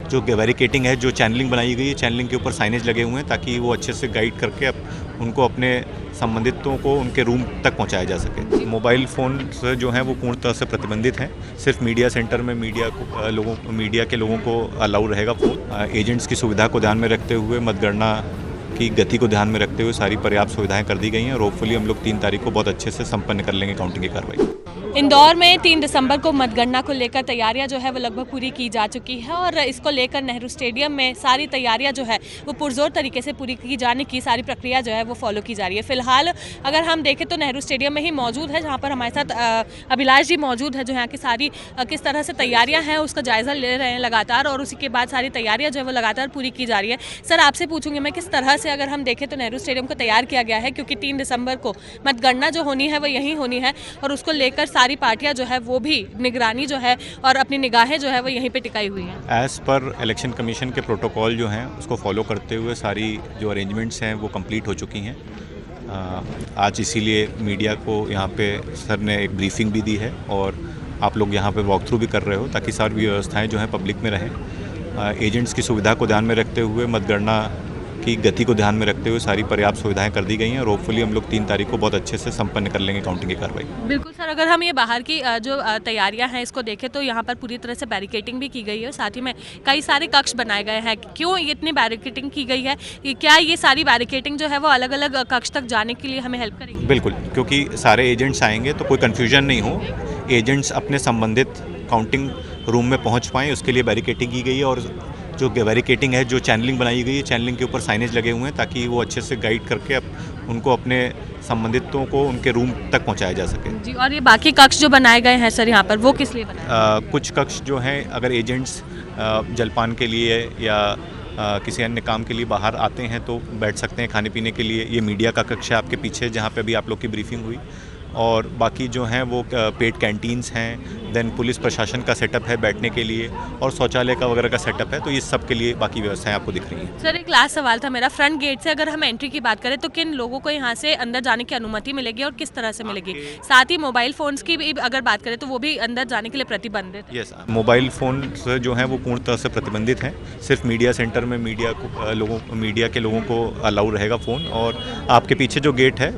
जो बैरिकेटिंग है, जो चैनलिंग बनाई गई है, चैनलिंग के ऊपर साइनेज लगे हुए हैं ताकि वो अच्छे से गाइड करके उनको अपने संबंधितों को उनके रूम तक पहुंचाया जा सके। मोबाइल फ़ोन जो हैं वो पूर्णतः से प्रतिबंधित हैं। सिर्फ मीडिया सेंटर में मीडिया के लोगों को अलाउ रहेगा फ़ोन। एजेंट्स की सुविधा को ध्यान में रखते हुए, मतगणना की गति को ध्यान में रखते हुए सारी पर्याप्त सुविधाएं कर दी गई हैं और होपफुली हम लोग 3 तारीख को बहुत अच्छे से संपन्न कर लेंगे काउंटिंग की कार्रवाई। इंदौर में 3 दिसंबर को मतगणना को लेकर तैयारियां जो है वो लगभग पूरी की जा चुकी है और इसको लेकर नेहरू स्टेडियम में सारी तैयारियां जो है वो पुरजोर तरीके से पूरी की जाने की सारी प्रक्रिया जो है वो फॉलो की जा रही है। फिलहाल अगर हम देखें तो नेहरू स्टेडियम में ही मौजूद है, जहां पर हमारे साथ अभिलाष जी मौजूद है, जो यहाँ की सारी किस तरह से तैयारियाँ हैं उसका जायज़ा ले रहे हैं लगातार और उसी के बाद सारी तैयारियाँ जो है वो लगातार पूरी की जा रही है। सर, आपसे पूछूंगी मैं, किस तरह से अगर हम देखें तो नेहरू स्टेडियम को तैयार किया गया है, क्योंकि 3 दिसंबर को मतगणना जो होनी है वो यहीं होनी है और उसको लेकर सारी पार्टियां जो है वो भी निगरानी जो है और अपनी निगाहें जो है वो यहीं पे टिकाई हुई हैं। एज़ पर इलेक्शन कमीशन के प्रोटोकॉल जो हैं उसको फॉलो करते हुए सारी जो अरेंजमेंट्स हैं वो कंप्लीट हो चुकी हैं। आज इसीलिए मीडिया को यहाँ पे सर ने एक ब्रीफिंग भी दी है और आप लोग यहाँ पे वॉक थ्रू भी कर रहे हो ताकि सारी व्यवस्थाएं जो हैं पब्लिक में रहें। एजेंट्स की सुविधा को ध्यान में रखते हुए, मतगणना की गति को ध्यान में रखते हुए सारी पर्याप्त सुविधाएं कर दी गई हैं और होपफुली हम लोग 3 तारीख को बहुत अच्छे से संपन्न कर लेंगे काउंटिंग की कार्रवाई। बिल्कुल सर, अगर हम ये बाहर की जो तैयारियां हैं इसको देखें तो यहाँ पर पूरी तरह से बैरिकेटिंग भी की गई है, साथ ही में कई सारे कक्ष बनाए गए हैं। क्यों इतनी बैरिकेटिंग की गई है? क्या ये सारी बैरिकेटिंग जो है वो अलग अलग कक्ष तक जाने के लिए हमें हेल्प करेगी? बिल्कुल, क्योंकि सारे एजेंट्स आएंगे तो कोई कन्फ्यूजन नहीं हो, एजेंट्स अपने संबंधित काउंटिंग रूम में पहुँच पाएँ उसके लिए बैरिकेटिंग की गई है और जो बैरिकेटिंग है, जो चैनलिंग बनाई गई है, चैनलिंग के ऊपर साइनेज लगे हुए हैं ताकि वो अच्छे से गाइड करके उनको अपने संबंधितों को उनके रूम तक पहुंचाया जा सके। जी, और ये बाकी कक्ष जो बनाए गए हैं सर यहाँ पर, वो किस लिए बनाए? कुछ कक्ष जो हैं अगर एजेंट्स जलपान के लिए या किसी अन्य काम के लिए बाहर आते हैं तो बैठ सकते हैं खाने पीने के लिए। ये मीडिया का कक्ष है आपके पीछे जहाँ पे अभी आप लोग की ब्रीफिंग हुई और बाकी जो हैं वो पेड कैंटीन्स हैं, देन पुलिस प्रशासन का सेटअप है बैठने के लिए और शौचालय का वगैरह का सेटअप है, तो ये सब के लिए बाकी व्यवस्थाएं आपको दिख रही हैं। सर, एक लास्ट सवाल था मेरा, फ्रंट गेट से अगर हम एंट्री की बात करें तो किन लोगों को यहाँ से अंदर जाने की अनुमति मिलेगी और किस तरह से मिलेगी? साथ ही मोबाइल फ़ोन्स की भी अगर बात करें तो वो भी अंदर जाने के लिए प्रतिबंधित है? यस, मोबाइल फ़ोन जो हैं वो पूर्णतः से प्रतिबंधित हैं। सिर्फ मीडिया सेंटर में मीडिया के लोगों को अलाउ रहेगा फ़ोन और आपके पीछे जो गेट है,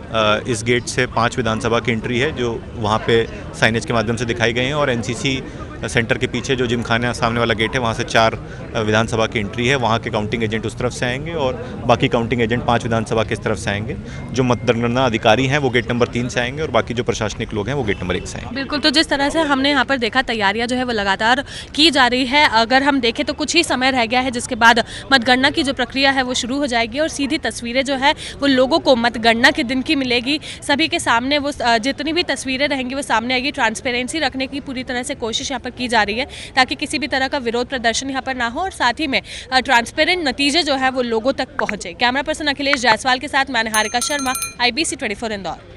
इस गेट से 5 विधानसभा की एंट्री है जो वहाँ पे साइनेज के माध्यम से दिखाई गए हैं और एनसीसी सेंटर के पीछे जो जिमखाना सामने वाला गेट है वहाँ से 4 विधानसभा की एंट्री है। वहाँ के काउंटिंग एजेंट उस तरफ से आएंगे और बाकी काउंटिंग एजेंट 5 विधानसभा के इस तरफ से आएंगे। जो मतगणना अधिकारी हैं वो गेट नंबर 3 से आएंगे और बाकी जो प्रशासनिक लोग हैं वो गेट नंबर 1 से आएंगे। बिल्कुल, तो जिस तरह से हमने यहाँ पर देखा तैयारियाँ जो है वो लगातार की जा रही है। अगर हम देखें तो कुछ ही समय रह गया है जिसके बाद मतगणना की जो प्रक्रिया है वो शुरू हो जाएगी और सीधी तस्वीरें जो है वो लोगों को मतगणना के दिन की मिलेगी। सभी के सामने वो जितनी भी तस्वीरें रहेंगी वो सामने आएगी। ट्रांसपेरेंसी रखने की पूरी तरह से कोशिश यहाँ पर की जा रही है ताकि किसी भी तरह का विरोध प्रदर्शन यहाँ पर ना हो और साथ ही में ट्रांसपेरेंट नतीजे जो है वो लोगों तक पहुंचे। कैमरा पर्सन अखिलेश जायसवाल के साथ मैं निहारिका शर्मा, IBC 24 इंदौर।